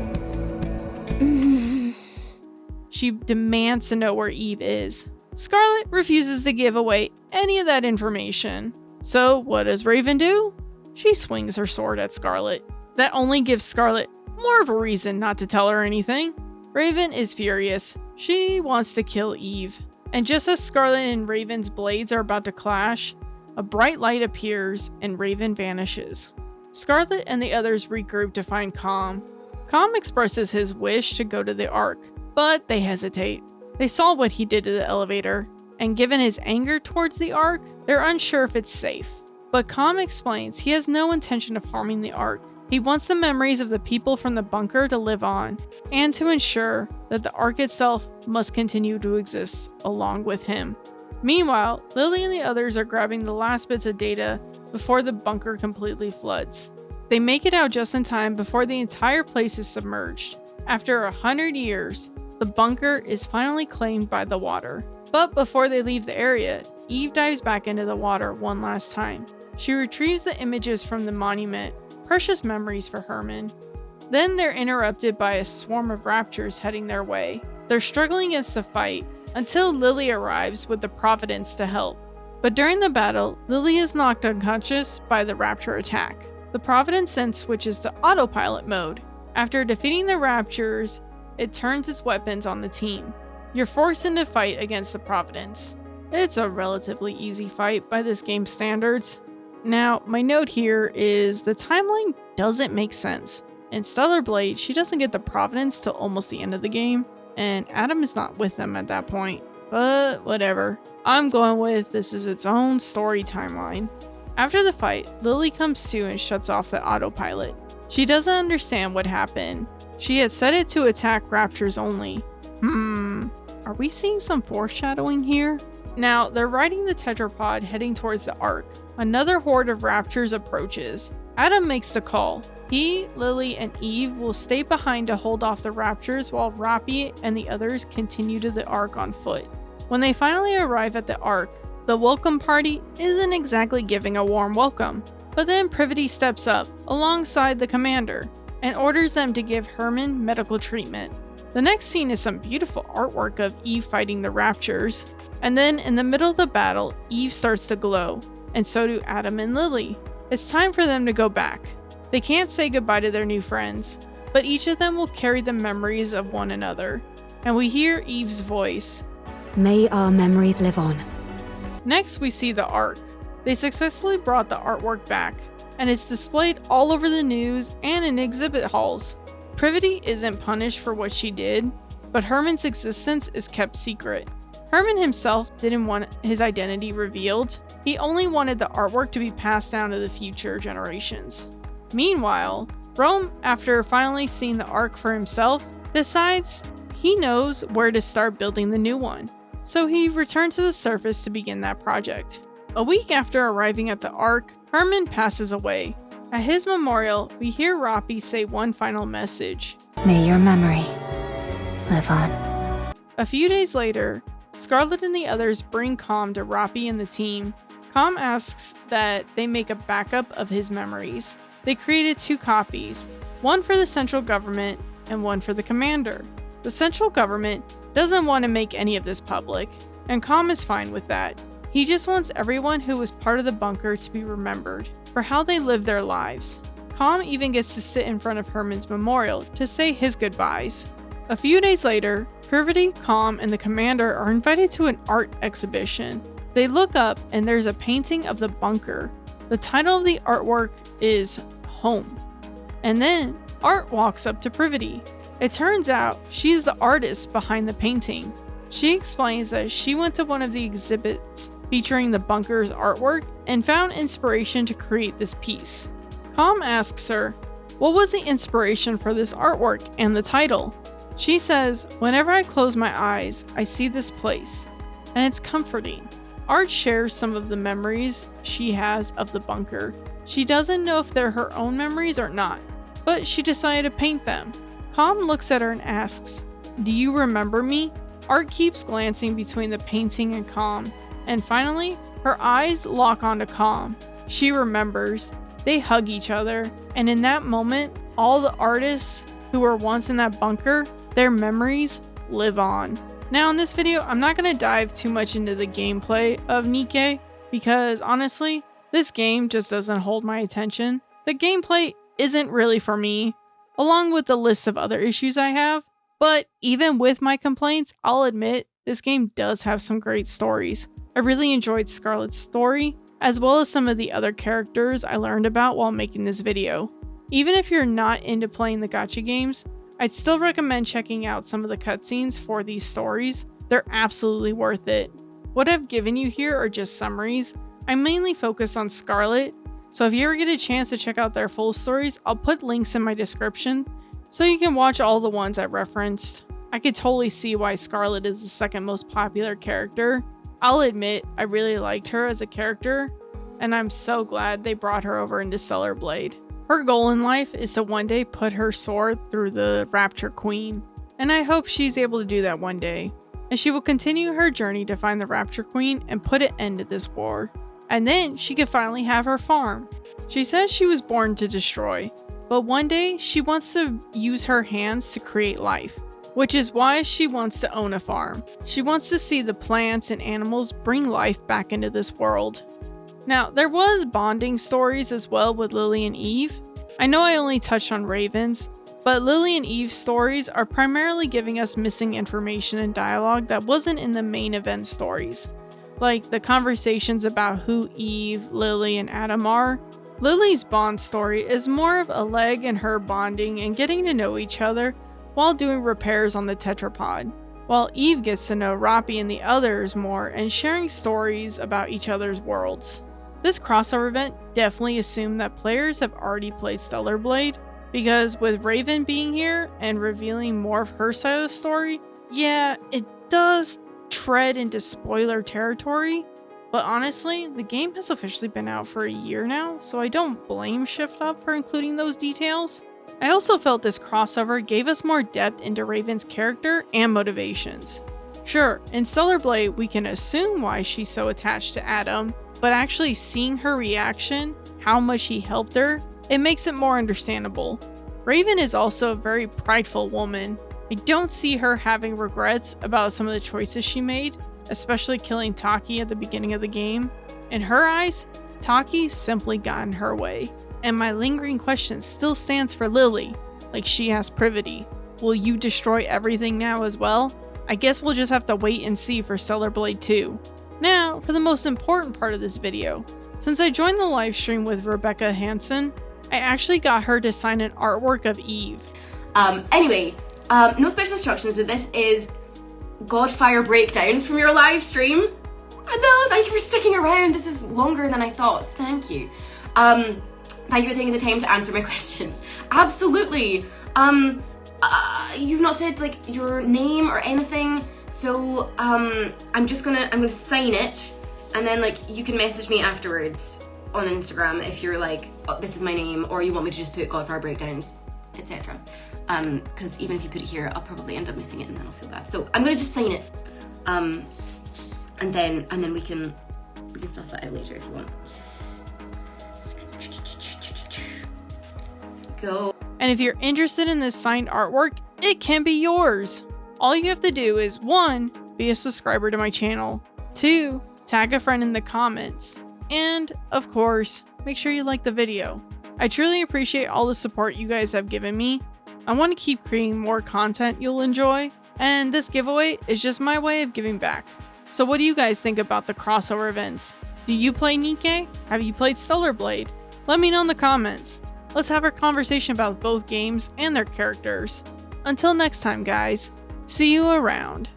She demands to know where Eve is. Scarlet refuses to give away any of that information. So what does Raven do? She swings her sword at Scarlet. That only gives Scarlet more of a reason not to tell her anything. Raven is furious. She wants to kill Eve. And just as Scarlet and Raven's blades are about to clash, a bright light appears and Raven vanishes. Scarlet and the others regroup to find Calm. Calm expresses his wish to go to the Ark, but they hesitate. They saw what he did to the elevator, and given his anger towards the Ark, they're unsure if it's safe. But Calm explains he has no intention of harming the Ark. He wants the memories of the people from the bunker to live on, and to ensure that the Ark itself must continue to exist along with him. Meanwhile, Lily and the others are grabbing the last bits of data before the bunker completely floods. They make it out just in time before the entire place is submerged. After 100 years, the bunker is finally claimed by the water. But before they leave the area, Eve dives back into the water one last time. She retrieves the images from the monument, precious memories for Herman. Then they're interrupted by a swarm of raptors heading their way. They're struggling against the fight until Lily arrives with the Providence to help. But during the battle, Lily is knocked unconscious by the raptor attack. The Providence then switches to autopilot mode. After defeating the raptors, it turns its weapons on the team. You're forced into fight against the Providence. It's a relatively easy fight by this game's standards. Now, my note here is the timeline doesn't make sense. In Stellar Blade, she doesn't get the Providence till almost the end of the game, and Adam is not with them at that point. But whatever. I'm going with this is its own story timeline. After the fight, Lily comes to and shuts off the autopilot. She doesn't understand what happened. She had set it to attack raptors only. Are we seeing some foreshadowing here? Now, they're riding the tetrapod heading towards the Ark. Another horde of raptors approaches. Adam makes the call. He, Lily, and Eve will stay behind to hold off the raptors while Roppy and the others continue to the Ark on foot. When they finally arrive at the Ark, the welcome party isn't exactly giving a warm welcome. But then Privity steps up alongside the commander and orders them to give Herman medical treatment. The next scene is some beautiful artwork of Eve fighting the raptors. And then in the middle of the battle, Eve starts to glow, and so do Adam and Lily. It's time for them to go back. They can't say goodbye to their new friends, but each of them will carry the memories of one another. And we hear Eve's voice. May our memories live on. Next, we see the Ark. They successfully brought the artwork back, and it's displayed all over the news and in exhibit halls. Privity isn't punished for what she did, but Herman's existence is kept secret. Herman himself didn't want his identity revealed. He only wanted the artwork to be passed down to the future generations. Meanwhile, Rome, after finally seeing the Ark for himself, decides he knows where to start building the new one. So he returns to the surface to begin that project. A week after arriving at the Ark, Herman passes away. At his memorial, we hear Roppy say one final message. May your memory live on. A few days later, Scarlet and the others bring Calm to Roppy and the team. Calm asks that they make a backup of his memories. They created 2 copies, one for the central government and one for the commander. The central government doesn't want to make any of this public, and Calm is fine with that. He just wants everyone who was part of the bunker to be remembered for how they lived their lives. Calm even gets to sit in front of Herman's memorial to say his goodbyes. A few days later, Privity, Calm, and the commander are invited to an art exhibition. They look up and there's a painting of the bunker. The title of the artwork is Home. And then Art walks up to Privity. It turns out she's the artist behind the painting. She explains that she went to one of the exhibits featuring the bunker's artwork and found inspiration to create this piece. Calm asks her, what was the inspiration for this artwork and the title? She says, whenever I close my eyes, I see this place, and it's comforting. Art shares some of the memories she has of the bunker. She doesn't know if they're her own memories or not, but she decided to paint them. Calm looks at her and asks, do you remember me? Art keeps glancing between the painting and Calm, and finally, her eyes lock onto Calm. She remembers. They hug each other, and in that moment, all the artists who were once in that bunker, their memories live on. Now in this video, I'm not going to dive too much into the gameplay of Nikke, because honestly, this game just doesn't hold my attention. The gameplay isn't really for me, along with the list of other issues I have. But even with my complaints, I'll admit this game does have some great stories. I really enjoyed Scarlet Story, as well as some of the other characters I learned about while making this video. Even if you're not into playing the gacha games, I'd still recommend checking out some of the cutscenes for these stories. They're absolutely worth it. What I've given you here are just summaries. I mainly focus on Scarlet, so if you ever get a chance to check out their full stories, I'll put links in my description so you can watch all the ones I referenced. I could totally see why Scarlet is the second most popular character. I'll admit, I really liked her as a character, and I'm so glad they brought her over into Stellar Blade. Her goal in life is to one day put her sword through the Rapture Queen, and I hope she's able to do that one day. And she will continue her journey to find the Rapture Queen and put an end to this war. And then she can finally have her farm. She says she was born to destroy, but one day she wants to use her hands to create life, which is why she wants to own a farm. She wants to see the plants and animals bring life back into this world. Now, there was bonding stories as well with Lily and Eve. I know I only touched on Raven's, but Lily and Eve's stories are primarily giving us missing information and dialogue that wasn't in the main event stories. Like the conversations about who Eve, Lily, and Adam are. Lily's bond story is more of Oleg and her bonding and getting to know each other while doing repairs on the tetrapod, while Eve gets to know Roppy and the others more and sharing stories about each other's worlds. This crossover event definitely assumed that players have already played Stellar Blade, because with Raven being here and revealing more of her side of the story, yeah, it does tread into spoiler territory, but honestly, the game has officially been out for a year now, so I don't blame Shift Up for including those details. I also felt this crossover gave us more depth into Raven's character and motivations. Sure, in Stellar Blade we can assume why she's so attached to Adam, but actually seeing her reaction, how much he helped her, it makes it more understandable. Raven is also a very prideful woman. I don't see her having regrets about some of the choices she made, especially killing Taki at the beginning of the game. In her eyes, Taki simply got in her way. And my lingering question still stands for Lily, like she asked Privity. Will you destroy everything now as well? I guess we'll just have to wait and see for Stellar Blade 2. Now, for the most important part of this video. Since I joined the livestream with Rebecca Hansen, I actually got her to sign an artwork of Eve. Anyway, no special instructions, but this is Godfire breakdowns from your live stream. No, thank you for sticking around. This is longer than I thought, so thank you. Thank you for taking the time to answer my questions. Absolutely. You've not said like your name or anything, so I'm gonna sign it, and then like you can message me afterwards on Instagram if you're like, oh, this is my name, or you want me to just put Godfire breakdowns, etc. Because even if you put it here, I'll probably end up missing it and then I'll feel bad. So I'm gonna just sign it, and then we can suss that out later if you want. Go. And if you're interested in this signed artwork, it can be yours. All you have to do is 1. Be a subscriber to my channel, 2. Tag a friend in the comments, and of course, make sure you like the video. I truly appreciate all the support you guys have given me. I want to keep creating more content you'll enjoy, and this giveaway is just my way of giving back. So what do you guys think about the crossover events? Do you play Nikke? Have you played Stellar Blade? Let me know in the comments. Let's have a conversation about both games and their characters. Until next time guys, see you around.